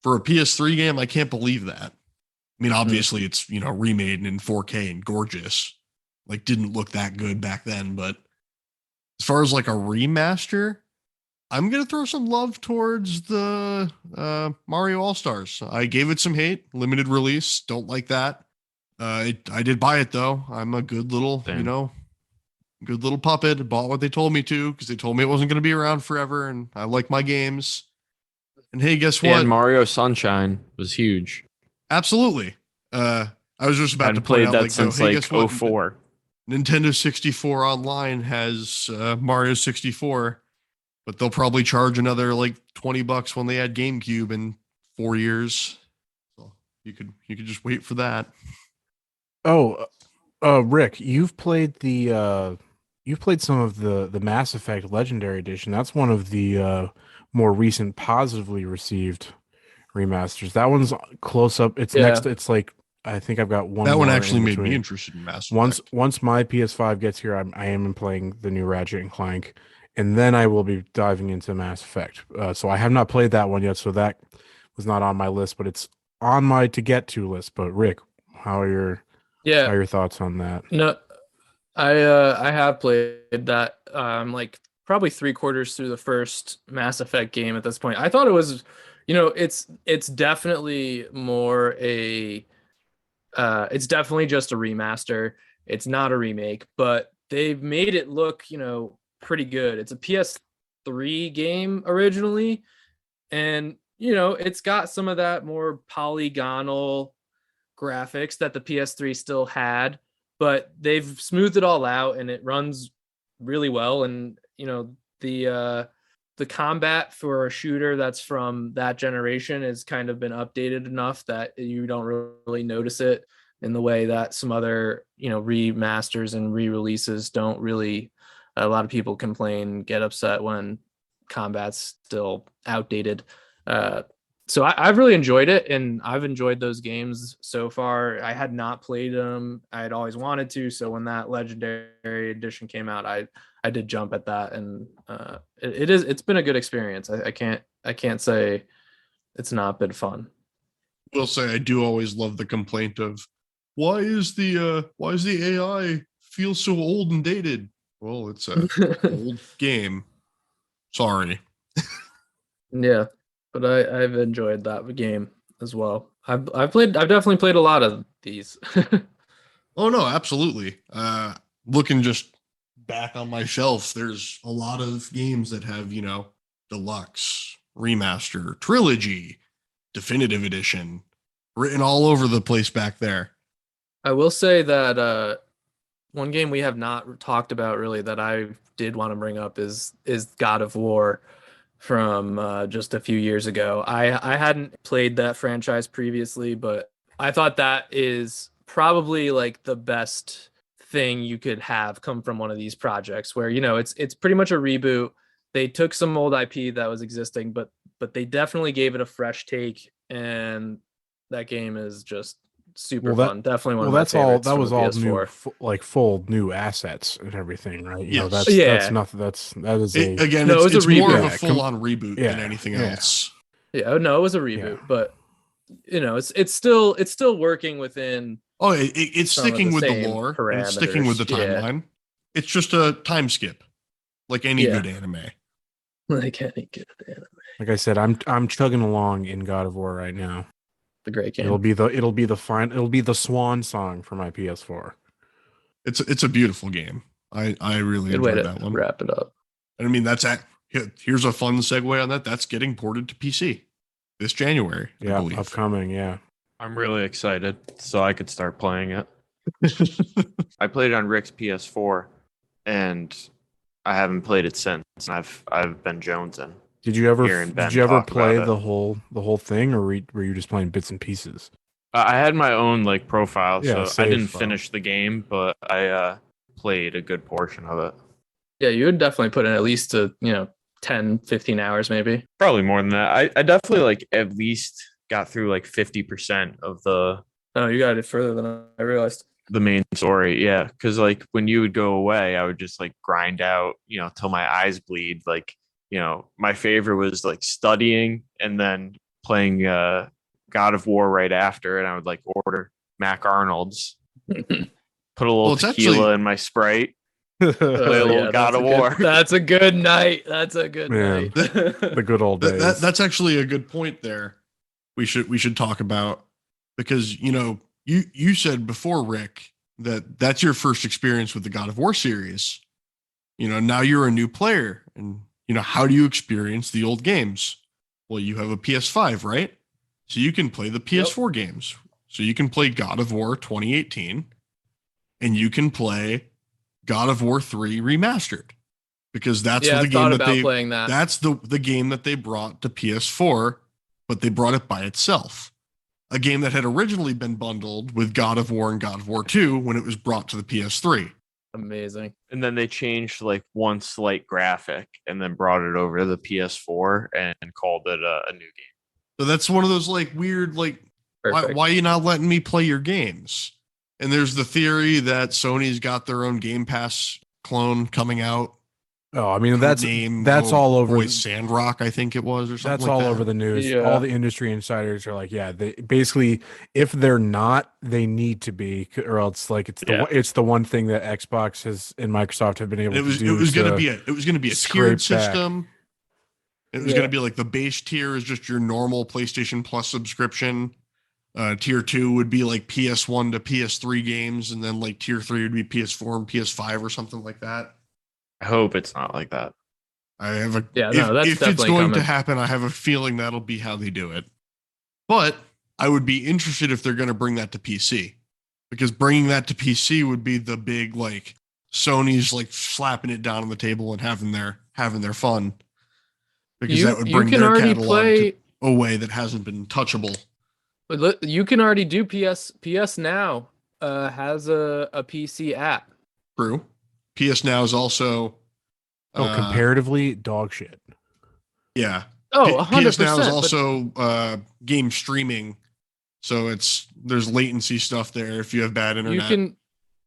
For a PS3 game, I can't believe that. I mean, obviously it's, remade in 4K and gorgeous. Like, didn't look that good back then, but as far as like a remaster, I'm going to throw some love towards the Mario All-Stars. I gave it some hate, limited release, don't like that. I did buy it though. I'm a good little, good little puppet. I bought what they told me to because they told me it wasn't going to be around forever, and I like my games. And hey, guess what? And Mario Sunshine was huge. Absolutely. I was just about to play point out, that like, since hey, like 04. Nintendo 64 Online has Mario 64. But they'll probably charge another like $20 when they add GameCube in 4 years. So you could just wait for that. Oh, Rick, you've played some of the Mass Effect Legendary Edition. That's one of the more recent positively received remasters. That one's close up. It's next. It's like I think I've got one. That one actually made me interested in Mass Effect. Once my PS5 gets here, I am playing the new Ratchet and Clank. And then I will be diving into Mass Effect. So I have not played that one yet, so that was not on my list, but it's on my to get to list. But Rick, how are your thoughts on that? No, I have played that. I'm like probably 3/4 through the first Mass Effect game at this point. I thought it was, it's definitely more it's definitely just a remaster. It's not a remake, but they've made it look, pretty good. It's a PS3 game originally, and it's got some of that more polygonal graphics that the PS3 still had, but they've smoothed it all out and it runs really well. And the combat for a shooter that's from that generation has kind of been updated enough that you don't really notice it in the way that some other remasters and re-releases don't really. A lot of people complain, get upset when combat's still outdated. So I've really enjoyed it, and I've enjoyed those games so far. I had not played them. I had always wanted to. So when that Legendary Edition came out, I did jump at that, and it's been a good experience. I can't say it's not been fun. Will say I do always love the complaint of why is the AI feel so old and dated? Well, it's a old game. Sorry. Yeah. But I've enjoyed that game as well. I've definitely played a lot of these. Oh no, absolutely. Looking just back on my shelf, there's a lot of games that have, deluxe, remaster, trilogy, definitive edition, written all over the place back there. I will say that one game we have not talked about really that I did want to bring up is God of War from just a few years ago. I hadn't played that franchise previously, but I thought that is probably like the best thing you could have come from one of these projects where, it's pretty much a reboot. They took some old IP that was existing, but they definitely gave it a fresh take, and that game is just super fun. Definitely one of my favorites. That was all PS4. new, full new assets and everything, right? Yes. That's nothing. That is again. No, it's a more of a reboot. full-on reboot than anything else. Yeah, no, it was a reboot, but it's still working within. Oh, it's sticking with the lore and it's sticking with the timeline. Yeah. It's just a time skip, like any good anime. Like any good anime. Like I said, I'm chugging along in God of War right now. The great game. It'll be the swan song for my PS4. It's a beautiful game. I really enjoyed that one. Wrap it up. And I mean, here's a fun segue on that. That's getting ported to PC this January. Yeah, I believe. upcoming. Yeah, I'm really excited, so I could start playing it. I played it on Rick's PS4, and I haven't played it since. I've been jonesing. Did you ever play the the whole thing, or were you just playing bits and pieces? I had my own profile, so I didn't file. finish the game, but I played a good portion of it. Yeah, you would definitely put in at least 10, 15 hours maybe. Probably more than that. I definitely at least got through 50% of the. Oh, you got it further than I realized. The main story, yeah, because when you would go away, I would just grind out, till my eyes bleed. My favorite was studying and then playing God of War right after, and I would order Mac Arnold's, put a little tequila in my Sprite, play a little God of War. That's a good night. That's a good night. The good old days. That's actually a good point there. We should talk about, because you said before, Rick, that's your first experience with the God of War series. Now you're a new player, and how do you experience the old games? Well, you have a PS5, right? So you can play the PS4 games. So you can play God of War 2018, and you can play God of War 3 remastered, because that's the game that's the game that they brought to PS4, but they brought it by itself. A game that had originally been bundled with God of War and God of War 2 when it was brought to the PS3. Amazing. And then they changed one slight graphic and then brought it over to the PS4 and called it a new game. So that's one of those weird, why are you not letting me play your games? And there's the theory that Sony's got their own Game Pass clone coming out. Oh, I mean that's name. all over. Boy Sandrock, I think it was, or something. That's like all that. over the news. Yeah. All the industry insiders are like, yeah, they basically, if they're not, they need to be, or else like it's the one thing that Xbox has and Microsoft have been able And to do. It was going to be a tiered system. It was going to be like the base tier is just your normal PlayStation Plus subscription. Tier 2 would be like PS1 to PS3 games, and then like tier 3 would be PS4 and PS5 or something like that. I hope it's not like that. I have a that's if it's definitely going to coming. happen, I have a feeling that'll be how they do it. But I would be interested if they're going to bring that to PC, because bringing that to PC would be the big like Sony's like slapping it down on the table and having their fun, because that would bring their catalog to a way that hasn't been touchable. But you can already do PS Now has a PC app. True. PS Now is also comparatively dog shit. Yeah. Oh, 100%. PS Now is also game streaming, so there's latency stuff there if you have bad internet.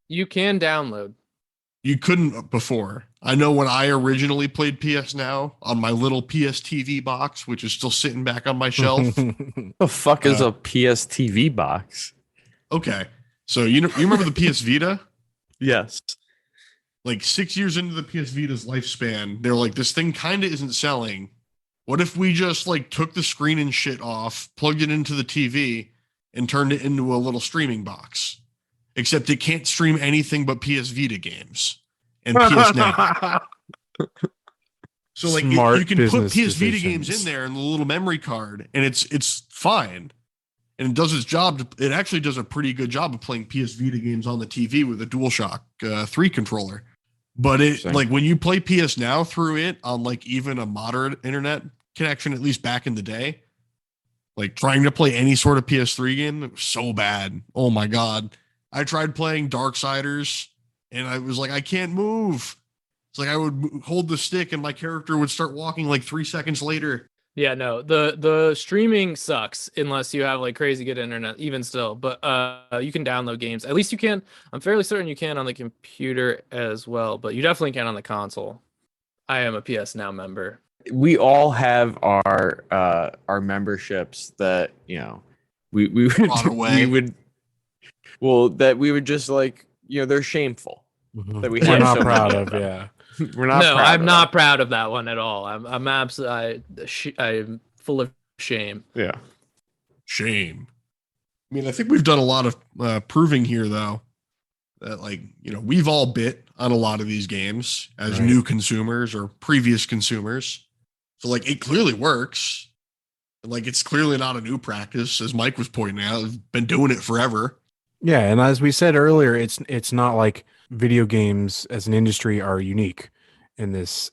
You can download. You couldn't before. I know when I originally played PS Now on my little PS TV box, which is still sitting back on my shelf. The fuck is a PS TV box? Okay, so you remember the PS Vita? Yes. Like 6 years into the PS Vita's lifespan, they're like, this thing kind of isn't selling. What if we just like took the screen and shit off, plugged it into the TV, and turned it into a little streaming box? Except it can't stream anything but PS Vita games and PS Now. So like you can put PS Vita games in there in the little memory card, and it's fine. And it does its job. It actually does a pretty good job of playing PS Vita games on the TV with a DualShock 3 controller. But like when you play PS Now through it on like even a moderate internet connection, at least back in the day, like trying to play any sort of PS3 game, it was so bad. Oh my God. I tried playing Darksiders and I was like, I can't move. It's like I would hold the stick and my character would start walking like 3 seconds later. Yeah, no, the streaming sucks unless you have like crazy good internet, even still. But you can download games. At least you can. I'm fairly certain you can on the computer as well, but you definitely can on the console. I am a PS Now member. We all have our memberships that, you know, we would just like, you know, they're shameful. That we We're have not so proud many. of, yeah. We're not. No, proud I'm of not them. proud of that one at all. I'm absolutely I'm full of shame. Yeah. Shame. I mean, I think we've done a lot of proving here, though, that like, you know, we've all bit on a lot of these games as new consumers or previous consumers. So like, it clearly works. Like, it's clearly not a new practice, as Mike was pointing out. I've been doing it forever. Yeah, and as we said earlier, it's not like video games as an industry are unique in this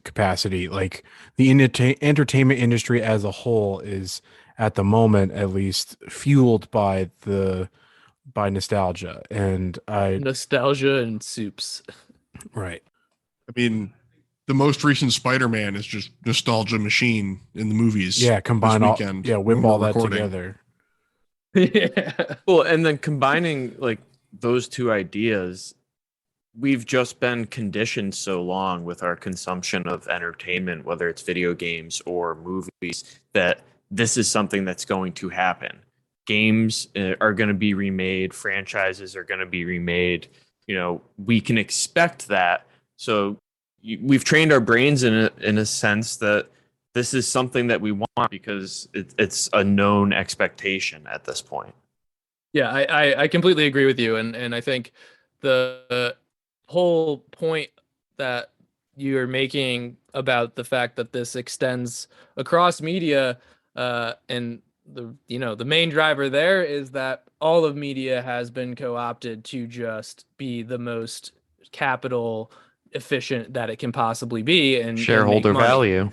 capacity. Like the entertainment industry as a whole is at the moment at least fueled by nostalgia and nostalgia and soups. Right. I mean, the most recent Spider-Man is just nostalgia machine in the movies. Yeah, combine all. Yeah, whip all that recording. together. Yeah. Well, and then combining like those two ideas, we've just been conditioned so long with our consumption of entertainment, whether it's video games or movies, that this is something that's going to happen. Games are going to be remade. Franchises are going to be remade. You know, we can expect that. So we've trained our brains in a sense that this is something that we want because it's a known expectation at this point. Yeah, I completely agree with you. And I think the whole point that you're making about the fact that this extends across media and the main driver there is that all of media has been co-opted to just be the most capital efficient that it can possibly be and shareholder value.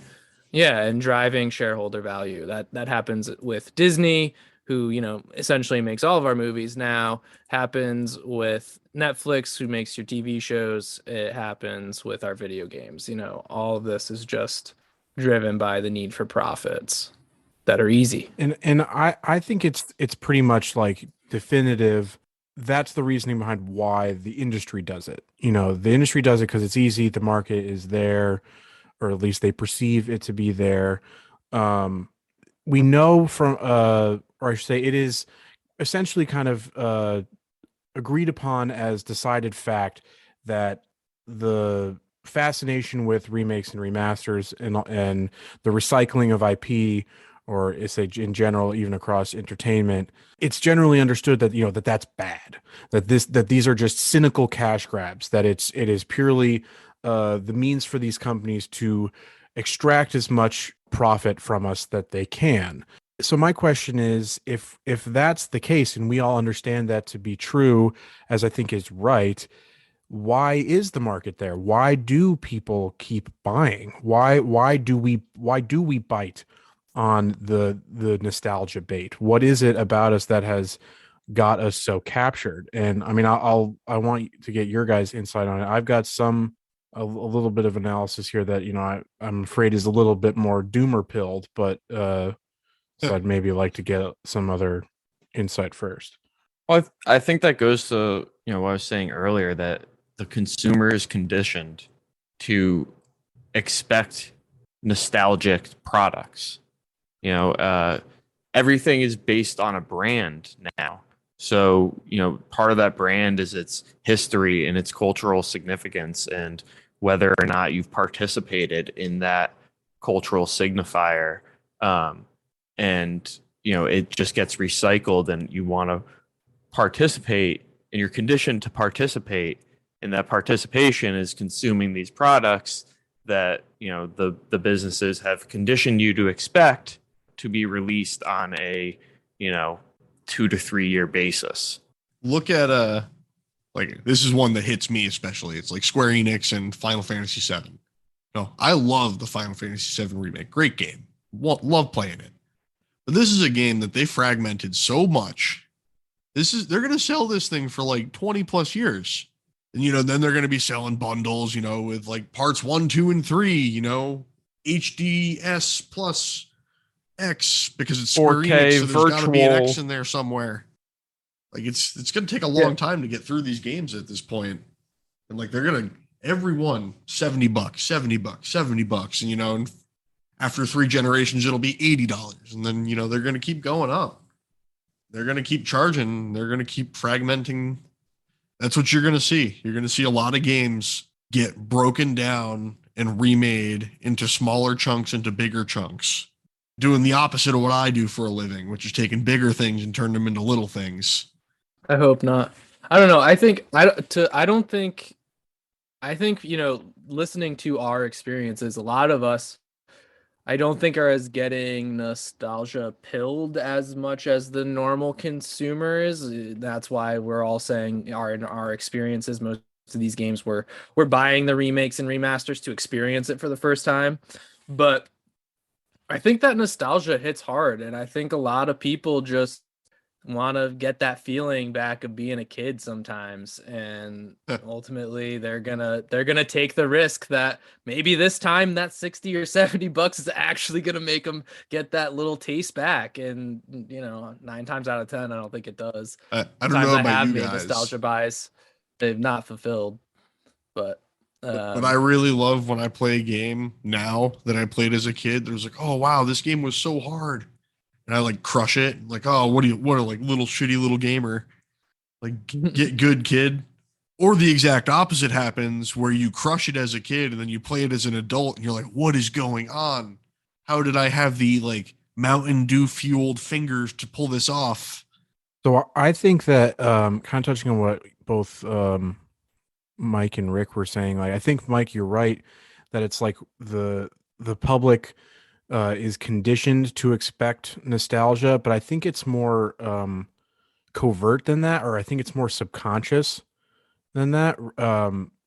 Yeah, and driving shareholder value. That happens with Disney, who, essentially makes all of our movies now. Happens with Netflix, who makes your TV shows. It happens with our video games. All of this is just driven by the need for profits that are easy. And I think it's pretty much like definitive that's the reasoning behind why the industry does it. The industry does it because it's easy. The market is there, or at least they perceive it to be there. We know from, or I should say, it is essentially kind of agreed upon as decided fact that the fascination with remakes and remasters and the recycling of IP, or say in general, even across entertainment, it's generally understood that that's bad. That these are just cynical cash grabs. That it is purely the means for these companies to extract as much profit from us that they can. So my question is, if that's the case, and we all understand that to be true, as I think is right, why is the market there? Why do people keep buying? Why do we bite on the nostalgia bait? What is it about us that has got us so captured? And I mean, I want to get your guys' insight on it. I've got a little bit of analysis here that I'm afraid is a little bit more doomer pilled, but so I'd maybe like to get some other insight first. Well, I think that goes to what I was saying earlier, that the consumer is conditioned to expect nostalgic products. Everything is based on a brand now. So part of that brand is its history and its cultural significance, and whether or not you've participated in that cultural signifier. And it just gets recycled, and you want to participate, and you're conditioned to participate, and that participation is consuming these products that the businesses have conditioned you to expect to be released on a 2 to 3 year basis. Look at like, this is one that hits me especially. It's like Square Enix and Final Fantasy VII. No, I love the Final Fantasy VII remake. Great game. Love playing it. But this is a game that they fragmented so much. They're going to sell this thing for like 20 plus years. And, then they're going to be selling bundles, with like parts 1, 2, and 3, HDS plus X, because it's Square 4K Enix, so there's got to be an X virtual. in there somewhere. Like, it's going to take a long time to get through these games at this point. And like, they're going to, every one, $70, $70, and, and after 3 generations, it'll be $80. And then, they're going to keep going up. They're going to keep charging. They're going to keep fragmenting. That's what you're going to see. You're going to see a lot of games get broken down and remade into smaller chunks, into bigger chunks, doing the opposite of what I do for a living, which is taking bigger things and turning them into little things. I hope not. I don't know. I think listening to our experiences, a lot of us, I don't think are as getting nostalgia pilled as much as the normal consumer is. That's why we're all saying in our experiences, most of these games we're buying the remakes and remasters to experience it for the first time. But I think that nostalgia hits hard, and I think a lot of people just want to get that feeling back of being a kid sometimes, and ultimately they're gonna take the risk that maybe this time that $60 or $70 is actually gonna make them get that little taste back. And 9 times out of 10, I don't think it does. I don't know about you made guys. Nostalgia buys, they've not fulfilled, but I really love when I play a game now that I played as a kid. There's like, oh wow, this game was so hard. And I like crush it. Like, oh, what a like little shitty little gamer. Like, get good, kid. Or the exact opposite happens, where you crush it as a kid and then you play it as an adult and you're like, what is going on? How did I have the like Mountain Dew fueled fingers to pull this off? So I think that kind of touching on what both Mike and Rick were saying, like, I think, Mike, you're right that it's like the public is conditioned to expect nostalgia, but I think it's more covert than that, or I think it's more subconscious than that.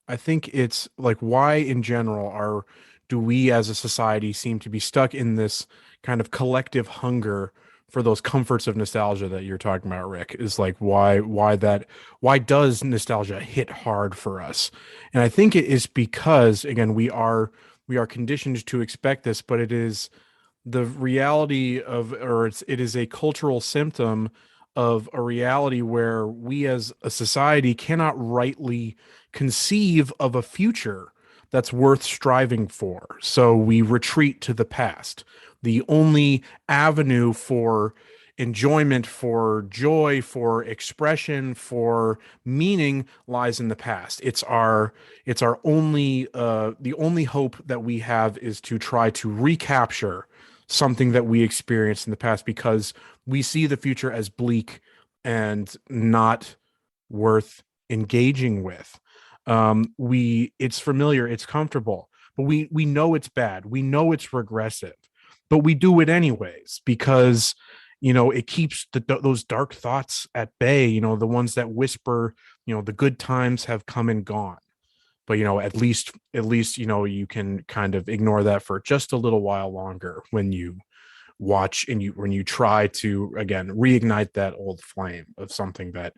I think it's like, why in general do we as a society seem to be stuck in this kind of collective hunger for those comforts of nostalgia that you're talking about, Rick? Is like, why does nostalgia hit hard for us? And I think it is because, again, we are conditioned to expect this, but it is the reality of, or it is a cultural symptom of a reality where we as a society cannot rightly conceive of a future that's worth striving for. So we retreat to the past. The only avenue for enjoyment, for joy, for expression, for meaning lies in the past. It's our only the only hope that we have is to try to recapture something that we experienced in the past, because we see the future as bleak and not worth engaging with. It's familiar, it's comfortable, but we know it's bad. We know it's regressive, but we do it anyways because it keeps those dark thoughts at bay. The ones that whisper, the good times have come and gone. But at least you can kind of ignore that for just a little while longer when you watch and when you try to again reignite that old flame of something that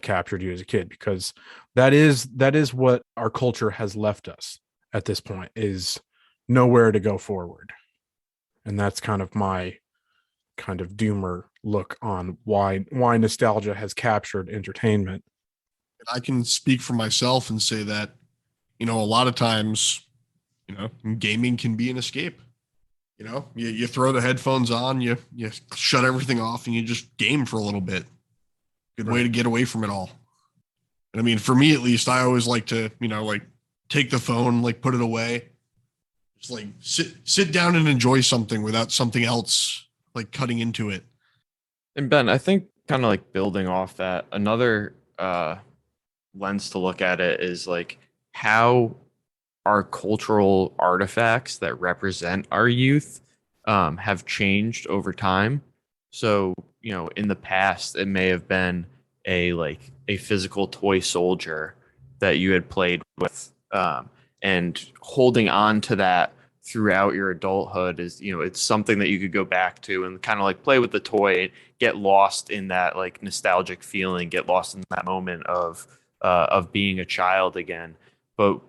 captured you as a kid, because that is what our culture has left us at this point, is nowhere to go forward. And that's kind of my kind of doomer look on why nostalgia has captured entertainment. I can speak for myself and say that, a lot of times, gaming can be an escape. You throw the headphones on, you shut everything off, and you just game for a little bit. Good way to get away from it all. And I mean, for me at least, I always like to, take the phone, put it away, just sit down and enjoy something without something else cutting into it. And Ben, I think kind of building off that, another lens to look at it is how our cultural artifacts that represent our youth have changed over time. So, in the past, it may have been a physical toy soldier that you had played with, and holding on to that throughout your adulthood is, it's something that you could go back to and kind of play with the toy and get lost in that nostalgic feeling, get lost in that moment of being a child again. But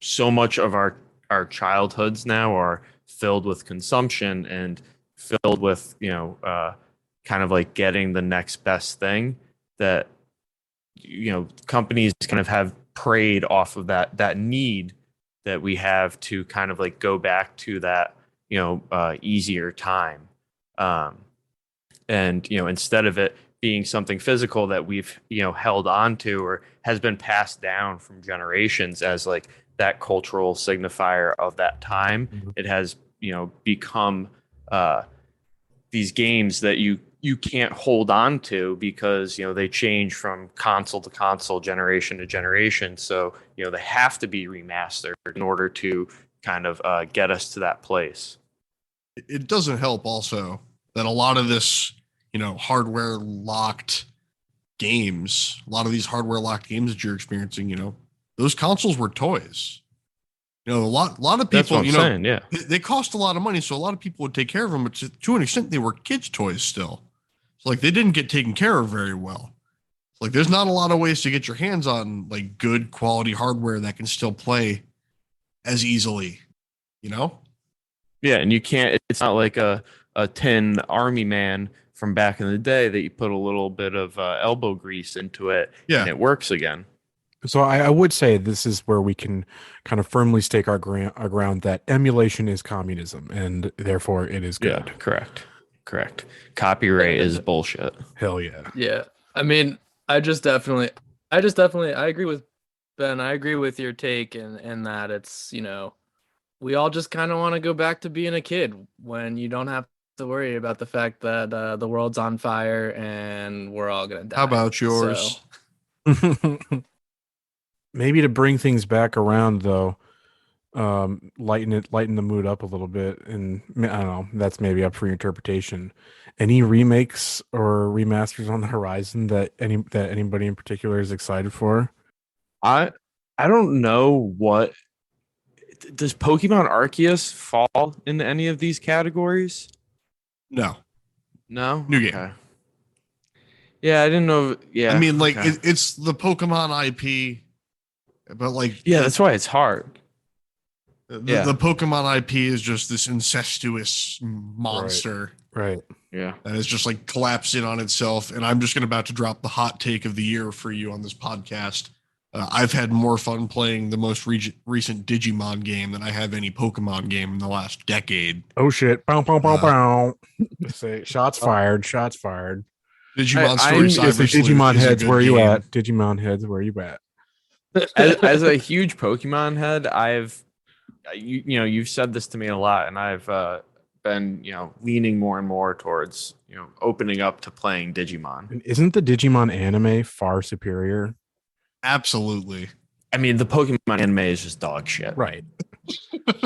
so much of our childhoods now are filled with consumption and filled with kind of getting the next best thing, that companies kind of have preyed off of that need that we have to kind of go back to that easier time, and instead of it being something physical that we've held on to or has been passed down from generations as that cultural signifier of that time, it has become these games that you can't hold on to because they change from console to console, generation to generation. So they have to be remastered in order to kind of get us to that place. It doesn't help also that a lot of this hardware locked games, a lot of these hardware locked games that you're experiencing, those consoles were toys. A lot of people, That's what I'm saying, yeah. They cost a lot of money, so a lot of people would take care of them, but to an extent, they were kids' toys still. So they didn't get taken care of very well. There's not a lot of ways to get your hands on good quality hardware that can still play as easily, Yeah, and you can't. It's not like a tin Army Man from back in the day that you put a little bit of elbow grease into it, and it works again. So I would say this is where we can kind of firmly stake our ground that emulation is communism, and therefore it is good. Yeah, correct. Copyright is bullshit. Hell yeah. Yeah. I mean, I agree with Ben. I agree with your take and that it's, we all just kind of want to go back to being a kid when you don't have to worry about the fact that the world's on fire and we're all going to die. How about yours? So. Maybe to bring things back around though, lighten the mood up a little bit, and I don't know, that's maybe up for your interpretation. Any remakes or remasters on the horizon that anybody in particular is excited for? I don't know what does Pokemon Arceus fall into any of these categories? No. New game. Okay. Yeah, I didn't know. Yeah, I mean, it's the Pokemon IP, but yeah, that's why it's hard. The Pokemon IP is just this incestuous monster. Right. Yeah. That has just like collapsed in on itself. And I'm just about to drop the hot take of the year for you on this podcast. I've had more fun playing the most recent Digimon game than I have any Pokemon game in the last decade. Oh shit! Bow, bow, bow, bow. Say shots fired. Shots fired. Digimon Story Cyber Sleuth Digimon is a heads. good Where are you game. at? Digimon heads. Where are you at? As a huge Pokemon head, you've said this to me a lot, and I've been leaning more and more towards opening up to playing Digimon. And isn't the Digimon anime far superior? Absolutely. I mean, the Pokemon anime is just dog shit. Right. But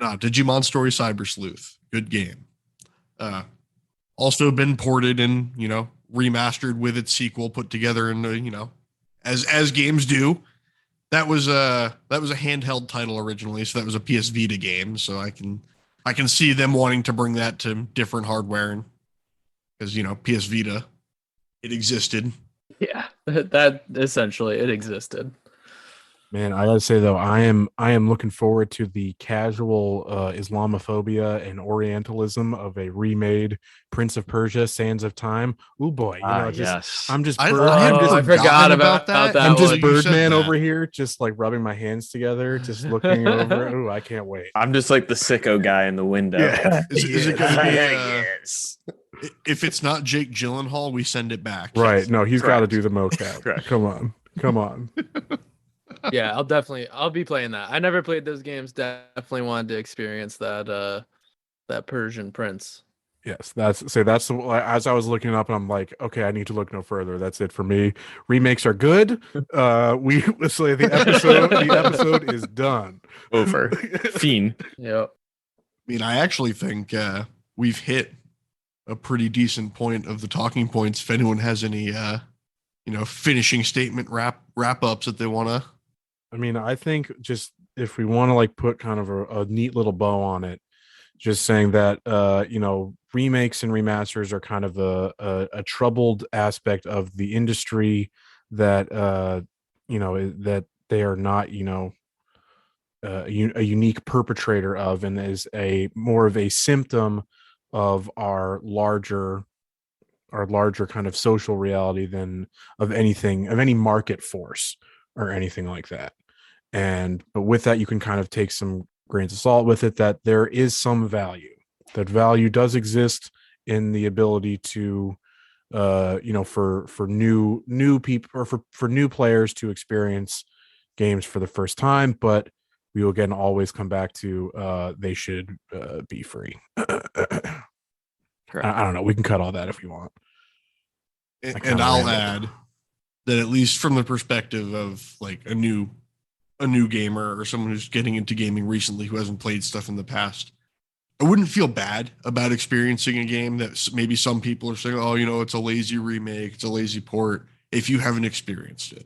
no, Digimon Story Cyber Sleuth, good game. Also been ported and remastered with its sequel put together in as games do. That was a handheld title originally, so that was a PS Vita game. So I can see them wanting to bring that to different hardware, because PS Vita, it existed. Yeah, that essentially it existed. Man, I gotta say though, I am looking forward to the casual Islamophobia and Orientalism of a remade Prince of Persia: Sands of Time. Oh boy, yes. I'm just I forgot about that. I'm just one. Birdman over here, just like rubbing my hands together, just looking over. Oh, I can't wait. I'm just like the sicko guy in the window. Yeah. Is it going to be? Yes. If it's not Jake Gyllenhaal, we send it back. Right? No, he's got to Correct. do the mocap. Correct. Come on. Yeah, I'll be playing that. I never played those games. Definitely wanted to experience that Persian prince. Yes, as I was looking up, and I'm like, okay, I need to look no further. That's it for me. Remakes are good. The episode is done. Over. Fiend. Yep. I mean, I actually think we've hit a pretty decent point of the talking points. If anyone has any, finishing statement wrap ups that they want to. I mean, I think just if we want to like put kind of a neat little bow on it, just saying that remakes and remasters are kind of a troubled aspect of the industry that that they are not a unique perpetrator of, and is a more of a symptom of our larger kind of social reality than of any market force or anything like that. But with that, you can kind of take some grains of salt with it, that there is some value. That value does exist in the ability to, for new people, or for new players to experience games for the first time. But we will again always come back to they should be free. I don't know. We can cut all that if you want. And I'll add that, at least from the perspective of like a new gamer or someone who's getting into gaming recently who hasn't played stuff in the past, I wouldn't feel bad about experiencing a game that maybe some people are saying, oh, it's a lazy remake, it's a lazy port, if you haven't experienced it.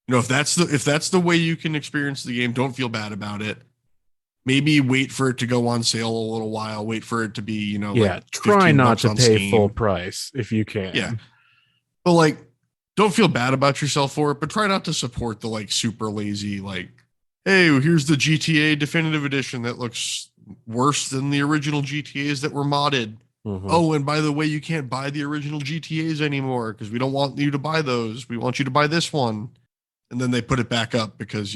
If that's the way you can experience the game, don't feel bad about it. Maybe wait for it to go on sale a little while, wait for it to be, try not to pay Steam. full price if you can. Yeah. But like, don't feel bad about yourself for it, but try not to support the like super lazy, like, hey, here's the GTA Definitive Edition that looks worse than the original GTAs that were modded. Mm-hmm. Oh, and by the way, you can't buy the original GTAs anymore because we don't want you to buy those. We want you to buy this one. And then they put it back up because,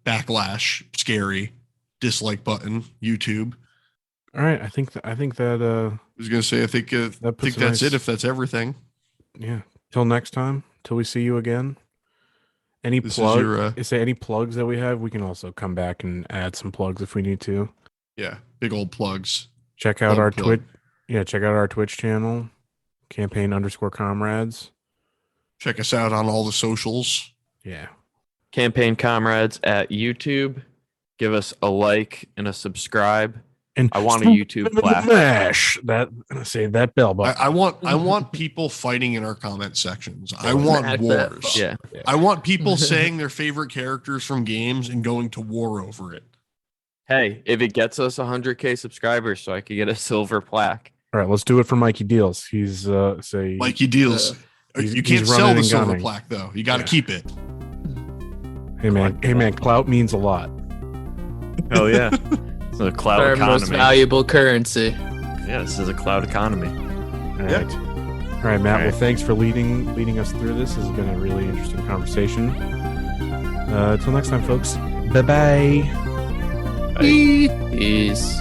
backlash, scary, dislike button, YouTube. All right. I think that I was going to say, I think that's it, if that's everything. Yeah. Till next time, till we see you again. Any plugs that we have? We can also come back and add some plugs if we need to. Yeah, big old plugs. Check out our Twitch. Yeah, check out our Twitch channel, campaign_comrades. Check us out on all the socials. Yeah. Campaign Comrades at YouTube. Give us a like and a subscribe. And I want a YouTube plaque. Smash that bell button. I want people fighting in our comment sections. I want wars. Yeah. I want people saying their favorite characters from games and going to war over it. Hey, if it gets us 100K subscribers, so I could get a silver plaque. All right, let's do it for Mikey Deals. He's Mikey Deals. You can't sell the silver plaque though. You got to keep it. Hey man, clout means a lot. Hell yeah. It's a clout Our economy. most valuable currency. Yeah, this is a cloud economy. All Yeah. right. All right, Matt. Okay. Well, thanks for leading us through this. This has been a really interesting conversation. Until next time, folks. Bye-bye. Bye. Peace.